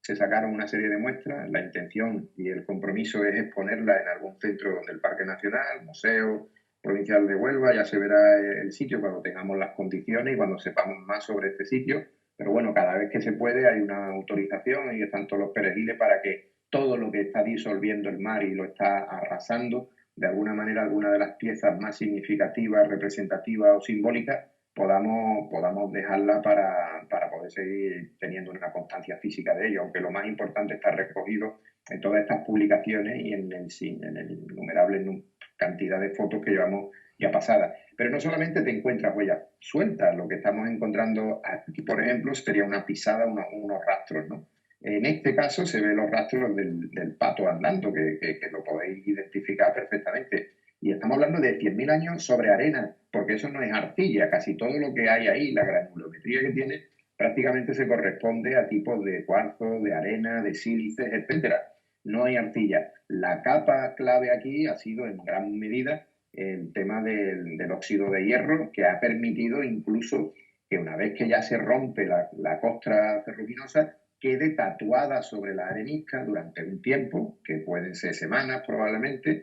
se sacaron una serie de muestras. La intención y el compromiso es exponerla en algún centro del Parque Nacional, Museo Provincial de Huelva. Ya se verá el sitio cuando tengamos las condiciones y cuando sepamos más sobre este sitio. Pero bueno, cada vez que se puede hay una autorización y están todos los perejiles para que todo lo que está disolviendo el mar y lo está arrasando, de alguna manera, alguna de las piezas más significativas, representativas o simbólicas, podamos dejarla para poder seguir teniendo una constancia física de ello, aunque lo más importante está recogido en todas estas publicaciones y en el innumerable cantidad de fotos que llevamos ya pasadas. Pero no solamente te encuentras huellas sueltas, lo que estamos encontrando aquí, por ejemplo, sería una pisada, unos rastros, ¿no? En este caso se ven los rastros del pato andando, que lo podéis identificar perfectamente. Y estamos hablando de 100.000 años sobre arena, porque eso no es arcilla. Casi todo lo que hay ahí, la granulometría que tiene, prácticamente se corresponde a tipos de cuarzo, de arena, de sílices, etcétera. No hay arcilla. La capa clave aquí ha sido en gran medida el tema del óxido de hierro, que ha permitido incluso que una vez que ya se rompe la costra ferruginosa, quede tatuada sobre la arenisca durante un tiempo, que pueden ser semanas probablemente,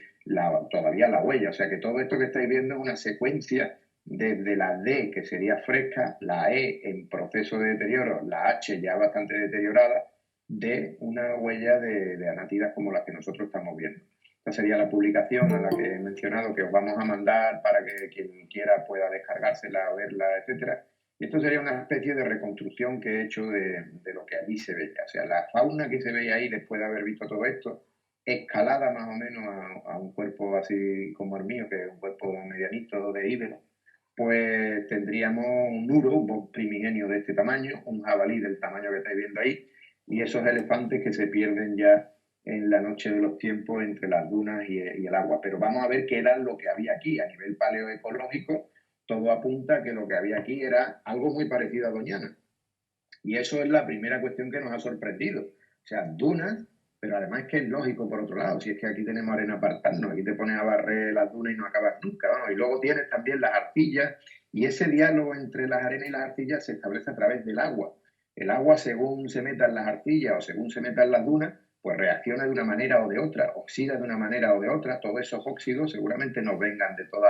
todavía la huella. O sea que todo esto que estáis viendo es una secuencia desde la D, que sería fresca, la E en proceso de deterioro, la H ya bastante deteriorada, de una huella de anátidas como la que nosotros estamos viendo. Esta sería la publicación a la que he mencionado, que os vamos a mandar para que quien quiera pueda descargársela, verla, etcétera. Y esto sería una especie de reconstrucción que he hecho de lo que allí se veía. O sea, la fauna que se veía ahí después de haber visto todo esto, escalada más o menos a un cuerpo así como el mío, que es un cuerpo medianito de íbero, pues tendríamos un uro, un primigenio de este tamaño, un jabalí del tamaño que estáis viendo ahí, y esos elefantes que se pierden ya en la noche de los tiempos entre las dunas y el agua. Pero vamos a ver qué era lo que había aquí a nivel paleoecológico. Todo apunta a que lo que había aquí era algo muy parecido a Doñana. Y eso es la primera cuestión que nos ha sorprendido. O sea, dunas, pero además es que es lógico por otro lado. Si es que aquí tenemos arena para hartarnos, aquí te pones a barrer las dunas y no acabas nunca. ¿No? Y luego tienes también las arcillas, y ese diálogo entre las arenas y las arcillas se establece a través del agua. El agua, según se meta en las arcillas o según se meta en las dunas, pues reacciona de una manera o de otra, oxida de una manera o de otra. Todos esos óxidos seguramente nos vengan de toda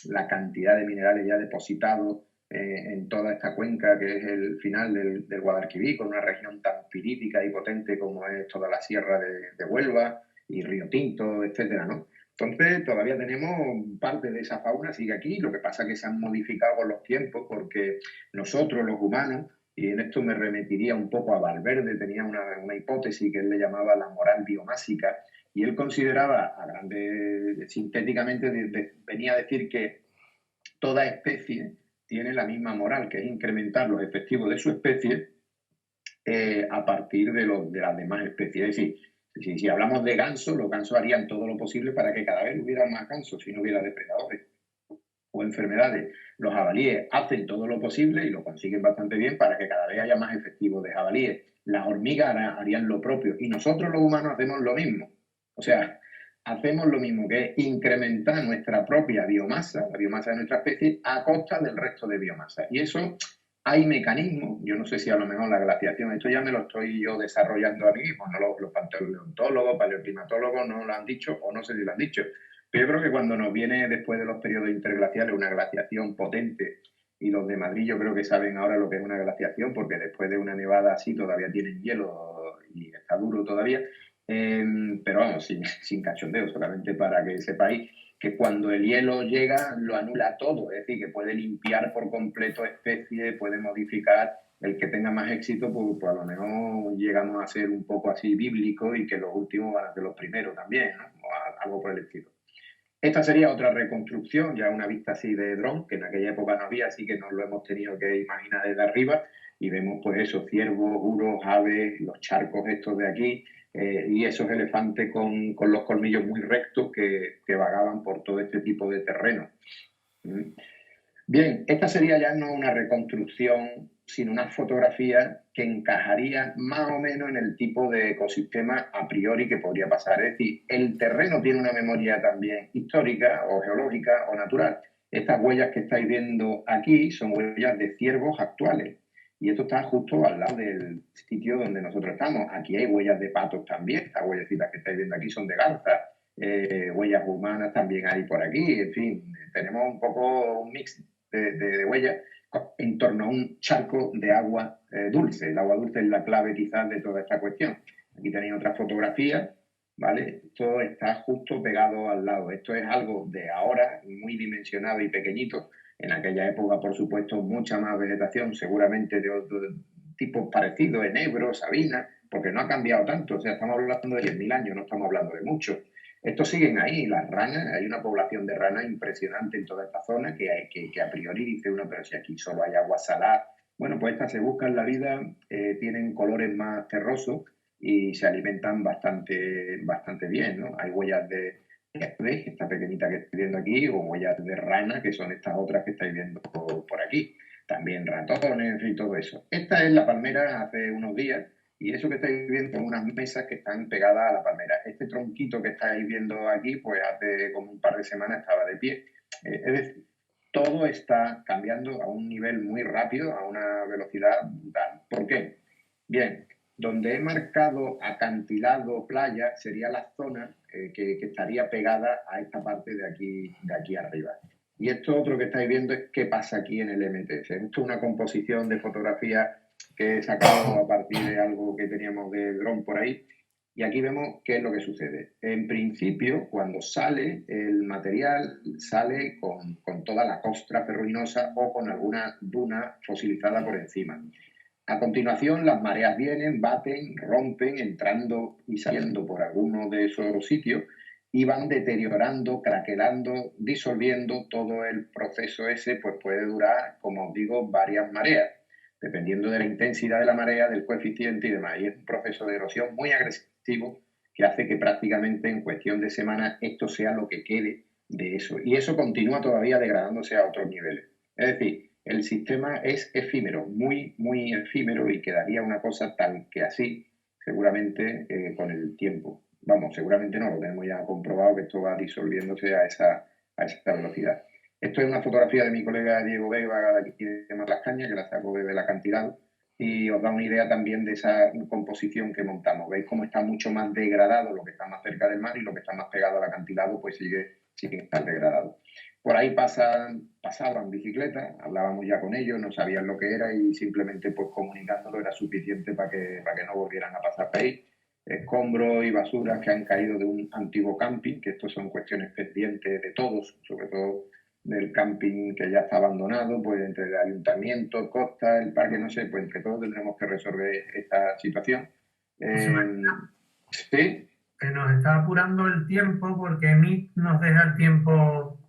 la cantidad de minerales ya depositados en toda esta cuenca que es el final del Guadalquivir, con una región tan pirítica y potente como es toda la sierra de Huelva y Río Tinto, etcétera, ¿no? Entonces todavía tenemos parte de esa fauna, sigue aquí, lo que pasa es que se han modificado con los tiempos porque nosotros los humanos, y en esto me remitiría un poco a Valverde, tenía una hipótesis que él le llamaba la moral biomásica, y él consideraba, sintéticamente, venía a decir que toda especie tiene la misma moral, que es incrementar los efectivos de su especie a partir de las demás especies. Es decir, si hablamos de gansos, los gansos harían todo lo posible para que cada vez hubiera más gansos si no hubiera depredadores o enfermedades. Los jabalíes hacen todo lo posible y lo consiguen bastante bien para que cada vez haya más efectivos de jabalíes. Las hormigas harían lo propio y nosotros los humanos hacemos lo mismo. O sea, hacemos lo mismo, que es incrementar nuestra propia biomasa, la biomasa de nuestra especie, a costa del resto de biomasa. Y eso hay mecanismos, yo no sé si a lo mejor la glaciación, esto ya me lo estoy yo desarrollando a mí mismo, no los paleontólogos, paleoclimatólogos no lo han dicho o no sé si lo han dicho. Pero yo creo que cuando nos viene después de los periodos interglaciales una glaciación potente, y los de Madrid yo creo que saben ahora lo que es una glaciación, porque después de una nevada así todavía tienen hielo y está duro todavía, pero vamos, sin cachondeo, solamente para que sepáis que cuando el hielo llega lo anula todo, es decir, que puede limpiar por completo especies, puede modificar. El que tenga más éxito, pues a lo mejor llegamos a ser un poco así bíblico y que los últimos van a ser los primeros también, ¿no? O algo por el estilo. Esta sería otra reconstrucción, ya una vista así de dron, que en aquella época no había, así que nos lo hemos tenido que imaginar desde arriba, y vemos pues eso, ciervos, uros, aves, los charcos estos de aquí, y esos elefantes con los colmillos muy rectos que vagaban por todo este tipo de terreno. Bien, esta sería ya no una reconstrucción, sino una fotografía que encajaría más o menos en el tipo de ecosistema a priori que podría pasar. Es decir, el terreno tiene una memoria también histórica o geológica o natural. Estas huellas que estáis viendo aquí son huellas de ciervos actuales. Y esto está justo al lado del sitio donde nosotros estamos. Aquí hay huellas de patos también. Estas huellecitas que estáis viendo aquí son de garza. Huellas humanas también hay por aquí. En fin, tenemos un poco un mix de huellas en torno a un charco de agua dulce. El agua dulce es la clave quizás de toda esta cuestión. Aquí tenéis otra fotografía, ¿vale? Esto está justo pegado al lado. Esto es algo de ahora, muy dimensionado y pequeñito. En aquella época, por supuesto, mucha más vegetación, seguramente de otro tipo parecido, en Ebro, Sabina, porque no ha cambiado tanto. O sea, estamos hablando de 10.000 años, no estamos hablando de mucho. Estos siguen ahí, las ranas, hay una población de ranas impresionante en toda esta zona que a priori dice uno, pero si aquí solo hay agua salada. Bueno, pues estas se buscan la vida, tienen colores más terrosos y se alimentan bastante bien, ¿no? Hay huellas de esta pequeñita que estoy viendo aquí, o huellas de rana, que son estas otras que estáis viendo por aquí. También ratones, en fin, todo eso. Esta es la palmera hace unos días, y eso que estáis viendo son unas mesas que están pegadas a la palmera. Este tronquito que estáis viendo aquí, pues hace como un par de semanas estaba de pie. Es decir, todo está cambiando a un nivel muy rápido, a una velocidad brutal. ¿Por qué? Bien, donde he marcado acantilado playa sería la zona que estaría pegada a esta parte de aquí arriba. Y esto otro que estáis viendo es qué pasa aquí en el MTS. Esto es una composición de fotografías que he sacado a partir de algo que teníamos de dron por ahí. Y aquí vemos qué es lo que sucede. En principio, cuando sale el material, sale con toda la costra ferruginosa o con alguna duna fosilizada por encima. A continuación, las mareas vienen, baten, rompen, entrando y saliendo por alguno de esos sitios y van deteriorando, craquelando, disolviendo. Todo el proceso ese pues puede durar, como os digo, varias mareas, dependiendo de la intensidad de la marea, del coeficiente y demás. Y es un proceso de erosión muy agresivo que hace que prácticamente en cuestión de semanas esto sea lo que quede de eso. Y eso continúa todavía degradándose a otros niveles. Es decir, el sistema es efímero, muy efímero, y quedaría una cosa tal que así, seguramente con el tiempo. Vamos, seguramente no, lo tenemos ya comprobado que esto va disolviéndose a esa velocidad. Esto es una fotografía de mi colega Diego Vega de aquí de Marlascaña, que la sacó desde el acantilado, y os da una idea también de esa composición que montamos. Veis cómo está mucho más degradado lo que está más cerca del mar, y lo que está más pegado al acantilado pues sigue estar degradado. Por ahí pasaban bicicletas, hablábamos ya con ellos, no sabían lo que era y simplemente pues comunicándolo era suficiente para que no volvieran a pasar por ahí. Escombros y basuras que han caído de un antiguo camping, que estos son cuestiones pendientes de todos, sobre todo del camping que ya está abandonado, pues entre el ayuntamiento, Costa, el parque, no sé, pues entre todos tendremos que resolver esta situación. Sí. Que nos está apurando el tiempo porque Meet nos deja el tiempo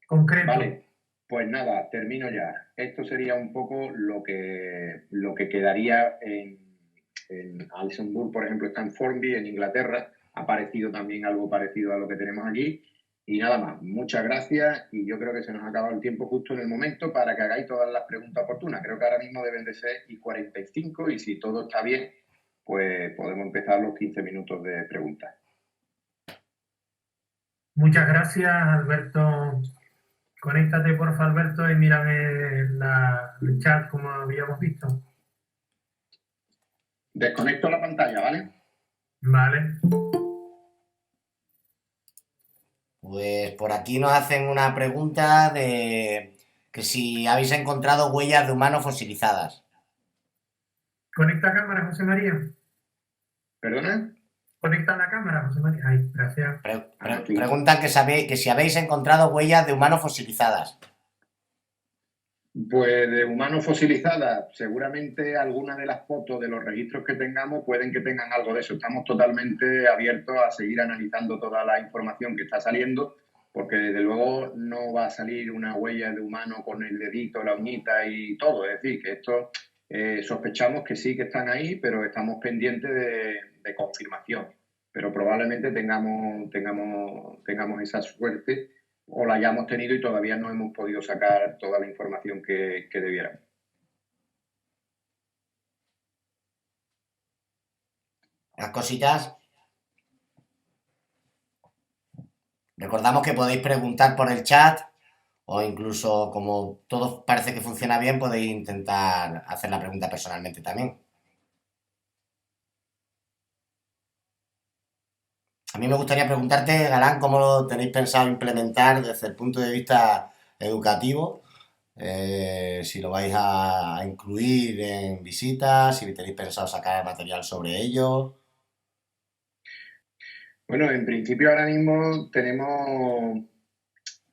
concreto. Vale, pues nada, termino ya. Esto sería un poco lo que quedaría en Alsenburg, por ejemplo, está en Formby, en Inglaterra. Ha aparecido también algo parecido a lo que tenemos aquí. Y nada más, muchas gracias, y yo creo que se nos ha acabado el tiempo justo en el momento para que hagáis todas las preguntas oportunas. Creo que ahora mismo deben de ser y 45, y si todo está bien, pues podemos empezar los 15 minutos de preguntas. Muchas gracias, Alberto. Conéctate, porfa, Alberto, y mírame el chat como habíamos visto. Desconecto la pantalla, ¿vale? Vale. Pues por aquí nos hacen una pregunta de que si habéis encontrado huellas de humanos fosilizadas. Conecta cámara, José María. ¿Perdona? Conecta la cámara, José María. Ay, gracias. Preguntan que si habéis encontrado huellas de humanos fosilizadas. Pues de humanos fosilizadas, seguramente algunas de las fotos de los registros que tengamos pueden que tengan algo de eso. Estamos totalmente abiertos a seguir analizando toda la información que está saliendo, porque desde luego no va a salir una huella de humano con el dedito, la uñita y todo. Es decir, que esto sospechamos que sí que están ahí, pero estamos pendientes de confirmación. Pero probablemente tengamos esa suerte, o la hayamos tenido y todavía no hemos podido sacar toda la información que debiéramos. Las cositas. Recordamos que podéis preguntar por el chat o incluso como todo parece que funciona bien, podéis intentar hacer la pregunta personalmente también. A mí me gustaría preguntarte, Galán, cómo lo tenéis pensado implementar desde el punto de vista educativo. Si lo vais a incluir en visitas, si tenéis pensado sacar material sobre ello. Bueno, en principio ahora mismo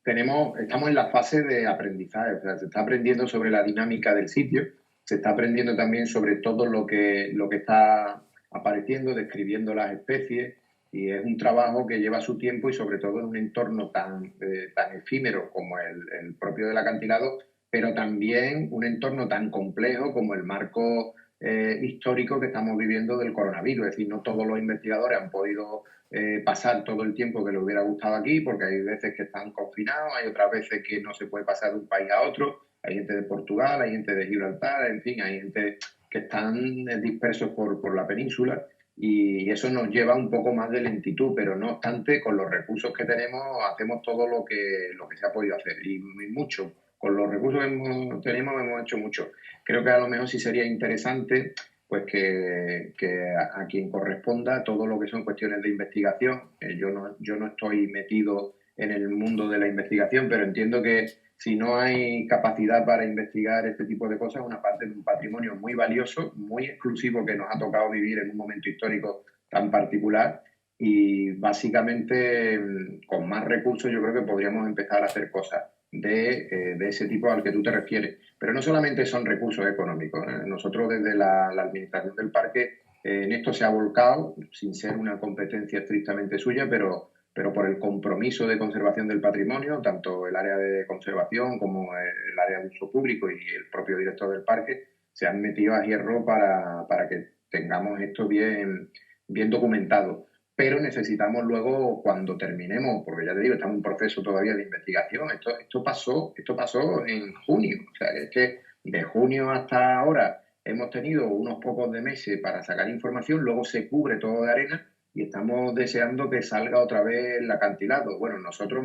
estamos en la fase de aprendizaje, o sea, se está aprendiendo sobre la dinámica del sitio, se está aprendiendo también sobre todo lo que está apareciendo, describiendo las especies, y es un trabajo que lleva su tiempo y sobre todo en un entorno tan efímero como el propio del acantilado, pero también un entorno tan complejo como el marco histórico que estamos viviendo del coronavirus. Es decir, no todos los investigadores han podido pasar todo el tiempo que les hubiera gustado aquí, porque hay veces que están confinados, hay otras veces que no se puede pasar de un país a otro, hay gente de Portugal, hay gente de Gibraltar, en fin, hay gente que están dispersos por la península y eso nos lleva un poco más de lentitud, pero no obstante, con los recursos que tenemos, hacemos todo lo que se ha podido hacer y mucho. Con los recursos que tenemos hemos hecho mucho. Creo que a lo mejor sí sería interesante pues que a quien corresponda todo lo que son cuestiones de investigación. Yo no estoy metido en el mundo de la investigación, pero entiendo que si no hay capacidad para investigar este tipo de cosas, una parte de un patrimonio muy valioso, muy exclusivo que nos ha tocado vivir en un momento histórico tan particular y básicamente con más recursos yo creo que podríamos empezar a hacer cosas de ese tipo al que tú te refieres. Pero no solamente son recursos económicos. Nosotros desde la Administración del Parque en esto se ha volcado, sin ser una competencia estrictamente suya, pero por el compromiso de conservación del patrimonio, tanto el área de conservación como el área de uso público y el propio director del parque se han metido a hierro para que tengamos esto bien documentado. Pero necesitamos luego, cuando terminemos, porque ya te digo, estamos en un proceso todavía de investigación, esto pasó en junio, o sea, es que de junio hasta ahora hemos tenido unos pocos de meses para sacar información, luego se cubre todo de arena y estamos deseando que salga otra vez el acantilado. Bueno, nosotros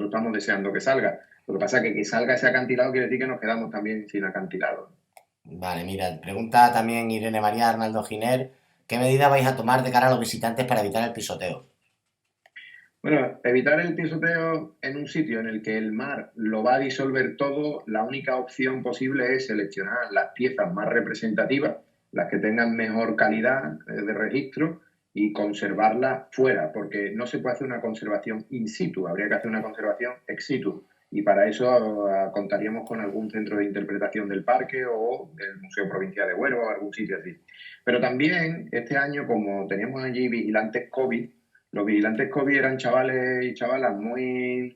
estamos deseando que salga. Lo que pasa es que salga ese acantilado quiere decir que nos quedamos también sin acantilado. Vale, mira, pregunta también Irene María Arnaldo Giner, ¿qué medida vais a tomar de cara a los visitantes para evitar el pisoteo? Bueno, evitar el pisoteo en un sitio en el que el mar lo va a disolver todo, la única opción posible es seleccionar las piezas más representativas, las que tengan mejor calidad de registro y conservarlas fuera, porque no se puede hacer una conservación in situ, habría que hacer una conservación ex situ. Y para eso contaríamos con algún centro de interpretación del parque o del Museo Provincial de Huelva o algún sitio así. Pero también este año, como teníamos allí vigilantes COVID, los vigilantes COVID eran chavales y chavalas muy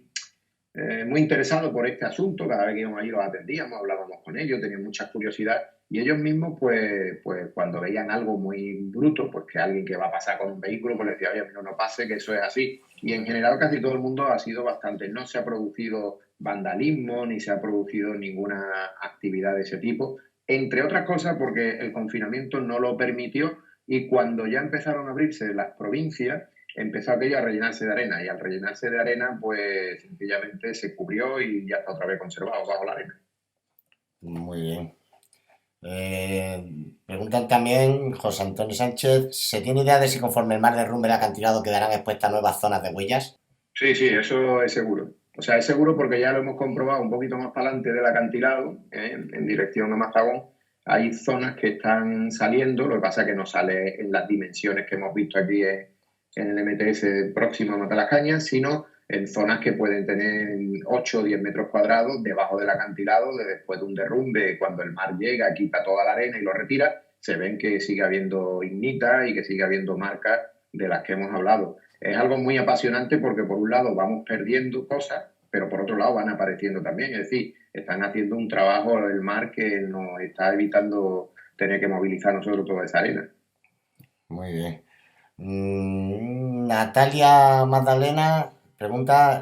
interesados por este asunto. Cada vez que íbamos allí los atendíamos, hablábamos con ellos, tenían mucha curiosidad. Y ellos mismos, pues cuando veían algo muy bruto, pues que alguien que va a pasar con un vehículo, pues les decía, oye, no pase, que eso es así. Y en general casi todo el mundo ha sido bastante. No se ha producido vandalismo, ni se ha producido ninguna actividad de ese tipo. Entre otras cosas porque el confinamiento no lo permitió y cuando ya empezaron a abrirse las provincias, empezó aquello a rellenarse de arena y al rellenarse de arena, pues sencillamente se cubrió y ya está otra vez conservado bajo la arena. Muy bien. Preguntan también José Antonio Sánchez, ¿se tiene idea de si conforme el mar derrumbe el acantilado quedarán expuestas nuevas zonas de huellas? Sí, sí, eso es seguro. O sea, es seguro porque ya lo hemos comprobado un poquito más para adelante del acantilado, en dirección a Mazagón. Hay zonas que están saliendo, lo que pasa es que no sale en las dimensiones que hemos visto aquí en el MTS próximo a Matalascañas, sino en zonas que pueden tener 8 o 10 metros cuadrados debajo del acantilado, después de un derrumbe, cuando el mar llega, quita toda la arena y lo retira, se ven que sigue habiendo ignitas y que sigue habiendo marcas de las que hemos hablado. Es algo muy apasionante porque por un lado vamos perdiendo cosas, pero por otro lado van apareciendo también. Es decir, están haciendo un trabajo del mar que nos está evitando tener que movilizar nosotros toda esa arena. Muy bien. Natalia Magdalena pregunta,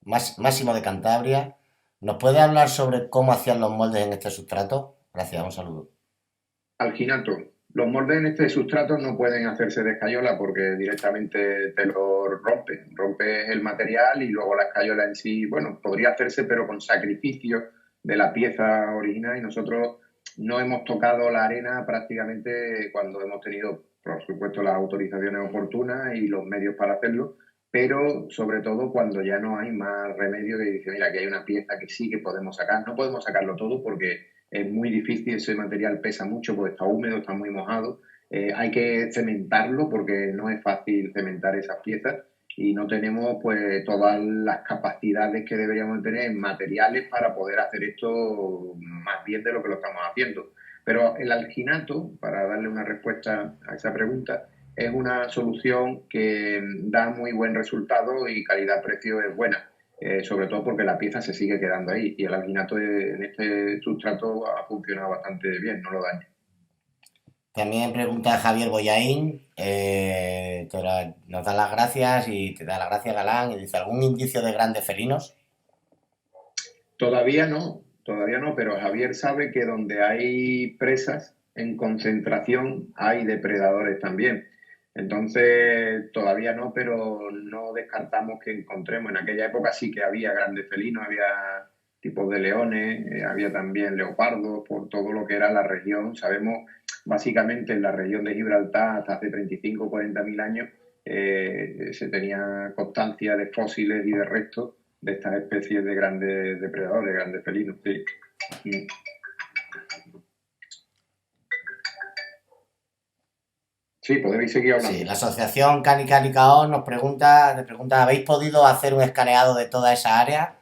Máximo de Cantabria, ¿nos puede hablar sobre cómo hacían los moldes en este sustrato? Gracias, un saludo. Alginato. Los moldes en este sustrato no pueden hacerse de escayola porque directamente te lo rompes el material y luego la escayola en sí, bueno, podría hacerse pero con sacrificio de la pieza original y nosotros no hemos tocado la arena prácticamente cuando hemos tenido, por supuesto, las autorizaciones oportunas y los medios para hacerlo, pero sobre todo cuando ya no hay más remedio que dice, mira, que hay una pieza que sí que podemos sacar. No podemos sacarlo todo porque es muy difícil, ese material pesa mucho porque está húmedo, está muy mojado. Hay que cementarlo porque no es fácil cementar esas piezas y no tenemos pues todas las capacidades que deberíamos tener en materiales para poder hacer esto más bien de lo que lo estamos haciendo. Pero el alginato, para darle una respuesta a esa pregunta, es una solución que da muy buen resultado y calidad-precio es buena. Sobre todo porque la pieza se sigue quedando ahí y el alginato en este sustrato ha funcionado bastante bien, no lo daña. También pregunta Javier Boyaín, nos da las gracias y te da las gracias Galán y dice, ¿algún indicio de grandes felinos? Todavía no, pero Javier sabe que donde hay presas en concentración hay depredadores también. Entonces, todavía no, pero no descartamos que encontremos. En aquella época sí que había grandes felinos, había tipos de leones, había también leopardos por todo lo que era la región. Sabemos, básicamente en la región de Gibraltar, hasta hace 35 o 40 mil años, se tenía constancia de fósiles y de restos de estas especies de grandes depredadores, grandes felinos. Sí. Sí, podréis seguir Sí, hablando. la asociación Cani nos pregunta, ¿habéis podido hacer un escaneado de toda esa área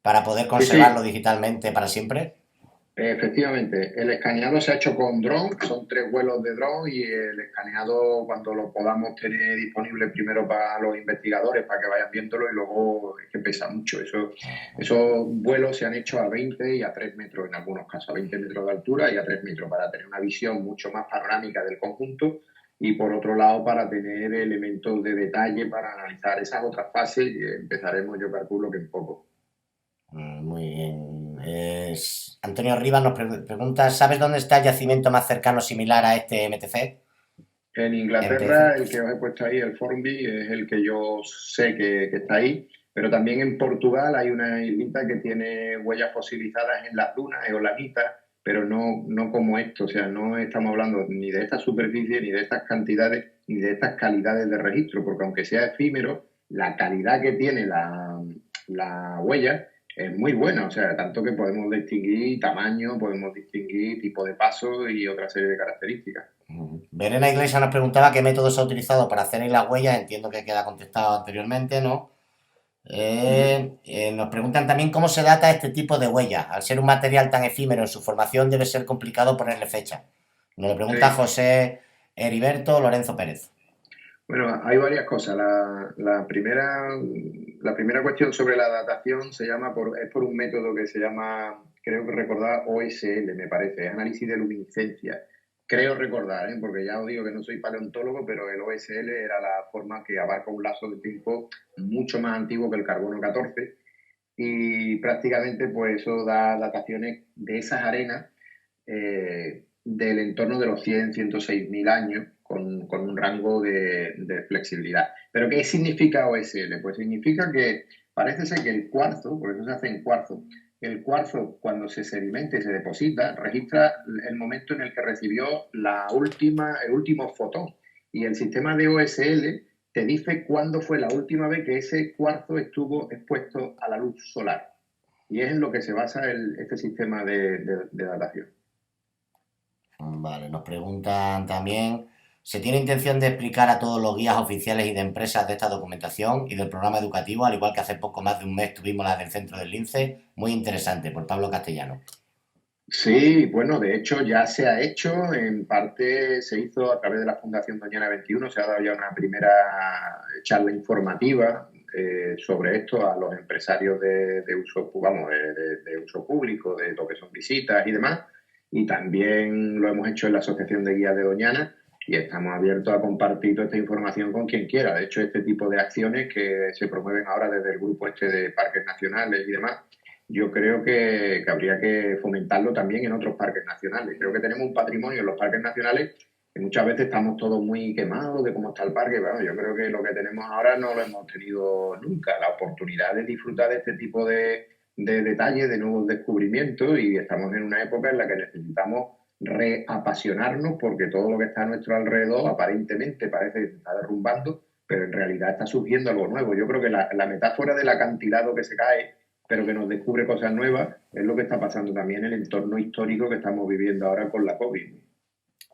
para poder Sí, conservarlo sí, digitalmente para siempre? efectivamente. El escaneado se ha hecho con dron, son 3 vuelos de dron y el escaneado cuando lo podamos tener disponible primero para los investigadores, para que vayan viéndolo y luego es que pesa mucho. Esos vuelos se han hecho a 20 y a 3 metros en algunos casos, a 20 metros de altura y a 3 metros para tener una visión mucho más panorámica del conjunto y por otro lado para tener elementos de detalle para analizar esas otras fases y empezaremos yo calculo que en poco. Muy bien. Antonio Rivas nos pregunta, ¿sabes dónde está el yacimiento más cercano similar a este MTC? En MTF. Inglaterra, el que os he puesto ahí, el Formby, es el que yo sé que está ahí, pero también en Portugal hay una islita que tiene huellas fosilizadas en las dunas, eolanitas, pero no como esto, o sea, no estamos hablando ni de esta superficie, ni de estas cantidades, ni de estas calidades de registro, porque aunque sea efímero, la calidad que tiene la huella es muy buena, o sea, tanto que podemos distinguir tamaño, podemos distinguir tipo de paso y otra serie de características. Verena Iglesias nos preguntaba qué método se ha utilizado para hacer ahí las huellas. Entiendo que queda contestado anteriormente, ¿no? Nos preguntan también cómo se data este tipo de huellas. Al ser un material tan efímero en su formación, debe ser complicado ponerle fecha. Nos lo pregunta Sí. José Heriberto Lorenzo Pérez. Bueno, hay varias cosas. La primera cuestión sobre la datación es por un método que se llama, creo que recordar, OSL, me parece, es análisis de luminiscencia. Creo recordar, ¿eh? Porque ya os digo que no soy paleontólogo, pero el OSL era la forma que abarca un lapso de tiempo mucho más antiguo que el carbono 14 y prácticamente pues eso da dataciones de esas arenas del entorno de los 100, 106 mil años con un rango de flexibilidad. ¿Pero qué significa OSL? Pues significa que parece ser que el cuarzo, por eso se hace en cuarzo, el cuarzo cuando se sedimenta y se deposita registra el momento en el que recibió el último fotón y el sistema de OSL te dice cuándo fue la última vez que ese cuarzo estuvo expuesto a la luz solar. Y es en lo que se basa este sistema de datación. Vale, nos preguntan también, ¿se tiene intención de explicar a todos los guías oficiales y de empresas de esta documentación y del programa educativo, al igual que hace poco más de un mes tuvimos la del centro del Lince? Muy interesante, por Pablo Castellano. Sí, bueno, de hecho ya se ha hecho, en parte se hizo a través de la Fundación Doñana 21, se ha dado ya una primera charla informativa sobre esto a los empresarios de uso, vamos, de uso público, de lo que son visitas y demás, y también lo hemos hecho en la Asociación de Guías de Doñana y estamos abiertos a compartir toda esta información con quien quiera. De hecho, este tipo de acciones que se promueven ahora desde el grupo este de parques nacionales y demás, yo creo que habría que fomentarlo también en otros parques nacionales. Creo que tenemos un patrimonio en los parques nacionales que muchas veces estamos todos muy quemados de cómo está el parque. Bueno, yo creo que lo que tenemos ahora no lo hemos tenido nunca, la oportunidad de disfrutar de este tipo de detalles, de nuevos descubrimientos, y estamos en una época en la que necesitamos reapasionarnos porque todo lo que está a nuestro alrededor aparentemente parece que se está derrumbando, pero en realidad está surgiendo algo nuevo. Yo creo que la metáfora del acantilado que se cae, pero que nos descubre cosas nuevas, es lo que está pasando también en el entorno histórico que estamos viviendo ahora con la COVID.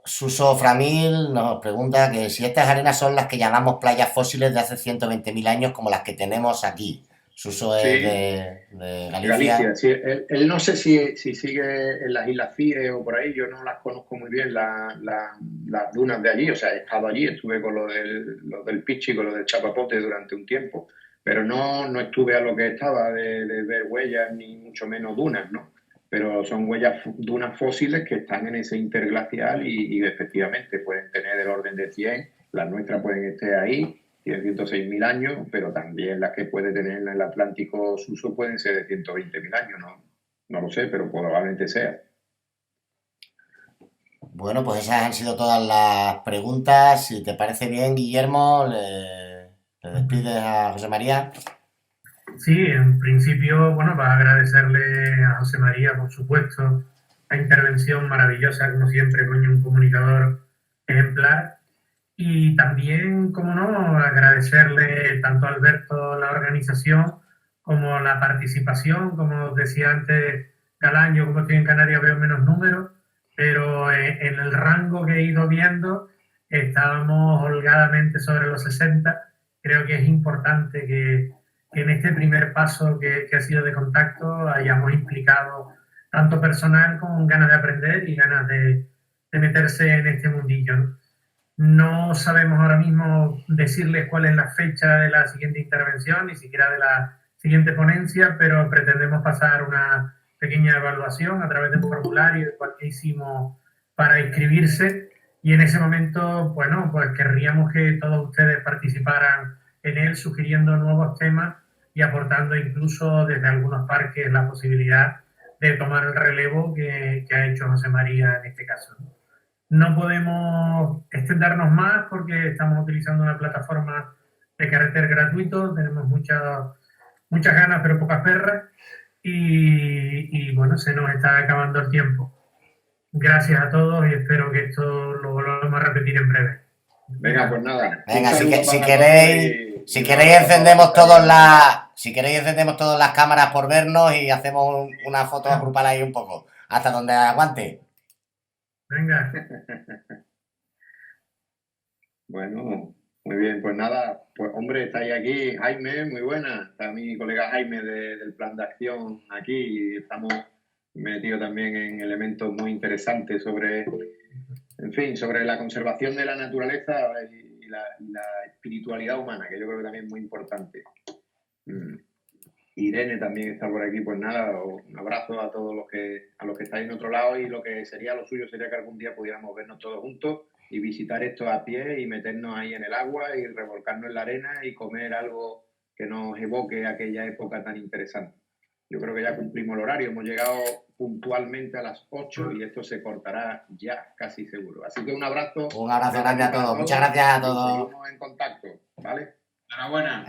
Suso Framil nos pregunta que si estas arenas son las que llamamos playas fósiles de hace 120.000 años como las que tenemos aquí. Suso es Sí, de Galicia. Galicia, sí. Él no sé si sigue en las Islas Cíes o por ahí, yo no las conozco muy bien, las dunas de allí, o sea, he estado allí, estuve con lo del Pichi, con lo del Chapapote durante un tiempo, pero no estuve a lo que estaba de ver huellas, ni mucho menos dunas, ¿no? Pero son dunas fósiles que están en ese interglacial y efectivamente pueden tener el orden de 100, las nuestras pueden estar ahí, tiene 106.000 años, pero también las que puede tener en el Atlántico Suso pueden ser de 120.000 años, no lo sé, pero probablemente sea. Bueno, pues esas han sido todas las preguntas. Si te parece bien, Guillermo, le despides a José María. Sí, en principio, bueno, para agradecerle a José María, por supuesto, la intervención maravillosa, como siempre, coño, un comunicador ejemplar. Y también, como no, agradecerle tanto a Alberto la organización como la participación. Como os decía antes, Galán, yo como estoy en Canarias veo menos números, pero en el rango que he ido viendo estábamos holgadamente sobre los 60. Creo que es importante que en este primer paso que ha sido de contacto hayamos implicado tanto personal con ganas de aprender y ganas de meterse en este mundillo, ¿no? No sabemos ahora mismo decirles cuál es la fecha de la siguiente intervención, ni siquiera de la siguiente ponencia, pero pretendemos pasar una pequeña evaluación a través de un formulario que hicimos para inscribirse, y en ese momento, bueno, pues querríamos que todos ustedes participaran en él, sugiriendo nuevos temas y aportando incluso desde algunos parques la posibilidad de tomar el relevo que ha hecho José María en este caso. No podemos extendernos más porque estamos utilizando una plataforma de carácter gratuito, tenemos muchas ganas pero pocas perras, y bueno, se nos está acabando el tiempo. Gracias a todos y espero que esto lo volvamos a repetir en breve. Venga, pues nada. Venga, si queréis encendemos todos las cámaras por vernos y hacemos una foto grupal ahí un poco, hasta donde aguante. Venga. Bueno, muy bien, pues nada, pues hombre, estáis aquí, Jaime, muy buena, está mi colega Jaime del Plan de Acción aquí, y estamos metidos también en elementos muy interesantes sobre, en fin, sobre la conservación de la naturaleza y la espiritualidad humana, que yo creo que también es muy importante. Irene también está por aquí, pues nada, un abrazo a todos los que estáis en otro lado, y lo que sería lo suyo sería que algún día pudiéramos vernos todos juntos y visitar esto a pie y meternos ahí en el agua y revolcarnos en la arena y comer algo que nos evoque aquella época tan interesante. Yo creo que ya cumplimos el horario, hemos llegado puntualmente a las 8 y esto se cortará ya, casi seguro. Así que un abrazo. Un abrazo grande a todos, muchas gracias a todos. Seguimos en contacto, ¿vale? Enhorabuena.